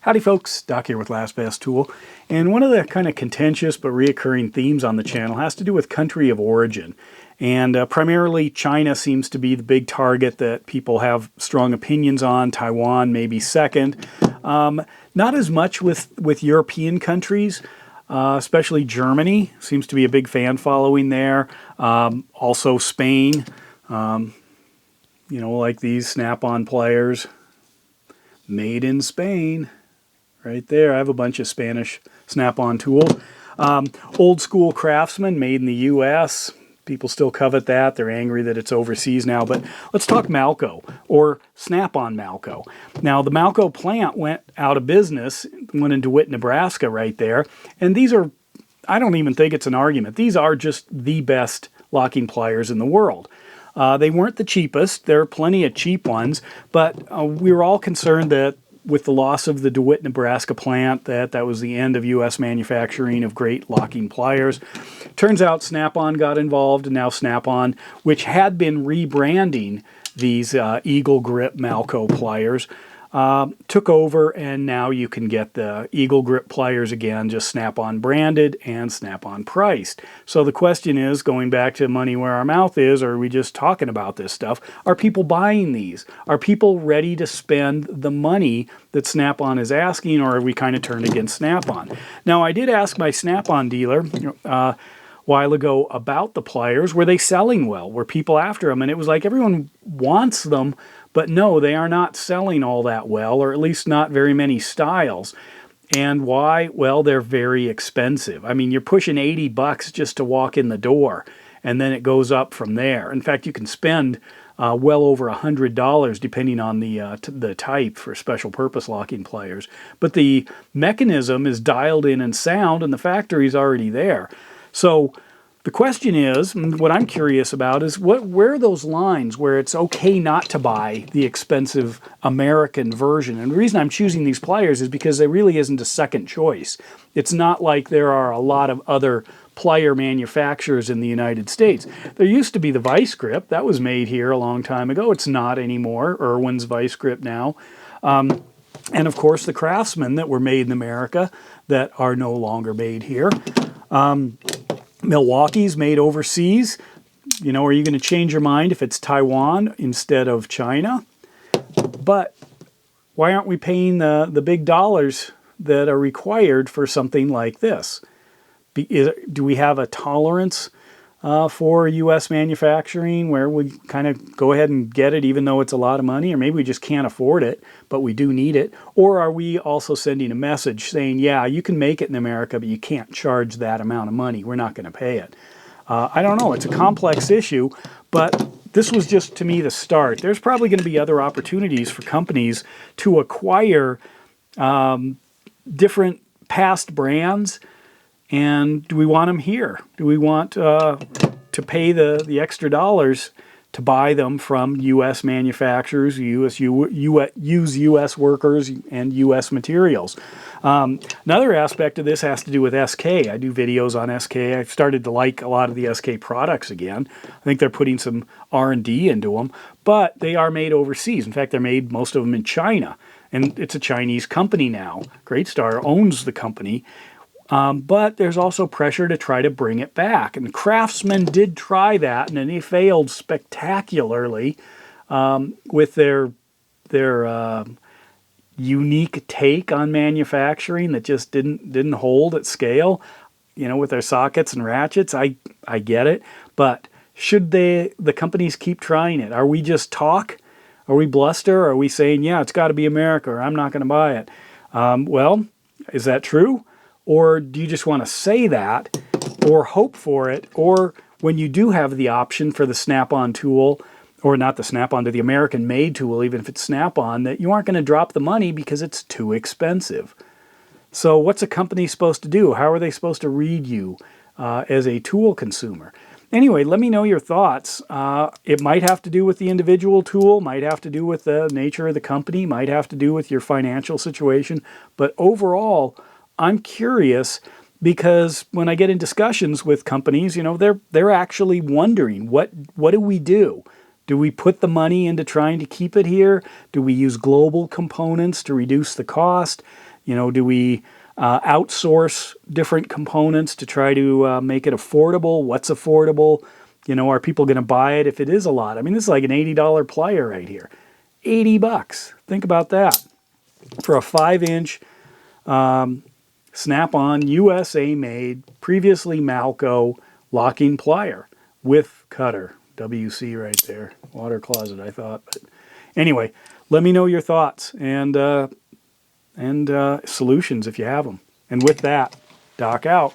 Howdy folks, Doc here with Last Best Tool, and one of the kind of contentious but reoccurring themes on the channel has to do with country of origin. And primarily China seems to be the big target that people have strong opinions on. Taiwan maybe second. Not as much with European countries, especially Germany seems to be a big fan following there. Also Spain, like these Snap-on pliers, made in Spain. Right there, I have a bunch of Spanish Snap-on tools. Old school Craftsman, made in the U.S. People still covet that. They're angry that it's overseas now. But let's talk Malco, or Snap-on Malco. Now, the Malco plant went out of business, went into DeWitt, Nebraska right there. And these are, I don't even think it's an argument. These are just the best locking pliers in the world. They weren't the cheapest. There are plenty of cheap ones. But we were all concerned that with the loss of the DeWitt, Nebraska plant, that was the end of U.S. manufacturing of great locking pliers. Turns out Snap-on got involved, and now Snap-on, which had been rebranding these Eagle Grip Malco pliers, took over, and now you can get the Eagle Grip pliers again, just Snap-on branded and Snap-on priced. So the question is, going back to money where our mouth is, or are we just talking about this stuff? Are people buying these? Are people ready to spend the money that Snap-on is asking, or are we kind of turned against Snap-on? Now, I did ask my Snap-on dealer a while ago about the pliers. Were they selling well? Were people after them? And it was like everyone wants them, but no, they are not selling all that well, or at least not very many styles. And why? Well, they're very expensive. I mean, you're pushing $80 just to walk in the door, and then it goes up from there. In fact, you can spend well over $100 depending on the type for special purpose locking pliers. But the mechanism is dialed in and sound, and the factory's already there. So the question is, what I'm curious about is, where are those lines where it's okay not to buy the expensive American version? And the reason I'm choosing these pliers is because there really isn't a second choice. It's not like there are a lot of other plier manufacturers in the United States. There used to be the Vice Grip. That was made here a long time ago. It's not anymore. Irwin's Vice Grip now. And of course the Craftsman that were made in America that are no longer made here. Milwaukee's made overseas. Are you going to change your mind if it's Taiwan instead of China? But why aren't we paying the big dollars that are required for something like this? Do we have a tolerance for U.S. manufacturing where we kind of go ahead and get it even though it's a lot of money? Or maybe we just can't afford it, but we do need it. Or are we also sending a message saying, yeah, you can make it in America, but you can't charge that amount of money. We're not going to pay it. I don't know. It's a complex issue, but this was just, to me, the start. There's probably going to be other opportunities for companies to acquire different past brands. And do we want them here? Do we want to pay the extra dollars to buy them from U.S. manufacturers, use U.S. workers, and U.S. materials? Another aspect of this has to do with SK. I do videos on SK. I've started to like a lot of the SK products again. I think they're putting some R&D into them, but they are made overseas. In fact, they're made, most of them, in China. And it's a Chinese company now. Great Star owns the company. But there's also pressure to try to bring it back. And Craftsman did try that, and then they failed spectacularly with their unique take on manufacturing that just didn't hold at scale. With their sockets and ratchets, I get it. But should the companies keep trying it? Are we just talk? Are we bluster? Are we saying, yeah, it's got to be America, or I'm not going to buy it? Well, is that true? Or do you just want to say that, or hope for it, or when you do have the option for the Snap-on tool, or not the Snap-on, to the American-made tool, even if it's Snap-on, that you aren't going to drop the money because it's too expensive? So what's a company supposed to do? How are they supposed to read you as a tool consumer? Anyway, let me know your thoughts. It might have to do with the individual tool, might have to do with the nature of the company, might have to do with your financial situation, but overall, I'm curious because when I get in discussions with companies, they're actually wondering, what do we do? Do we put the money into trying to keep it here? Do we use global components to reduce the cost? You know, do we outsource different components to try to make it affordable? What's affordable? You know, are people going to buy it if it is a lot? I mean, this is like an $80 plier right here. $80. Think about that. For a 5-inch Snap-on, USA made, previously Malco locking plier with cutter. WC right there. Water closet, I thought. But anyway, let me know your thoughts and solutions if you have them. And with that, Doc out.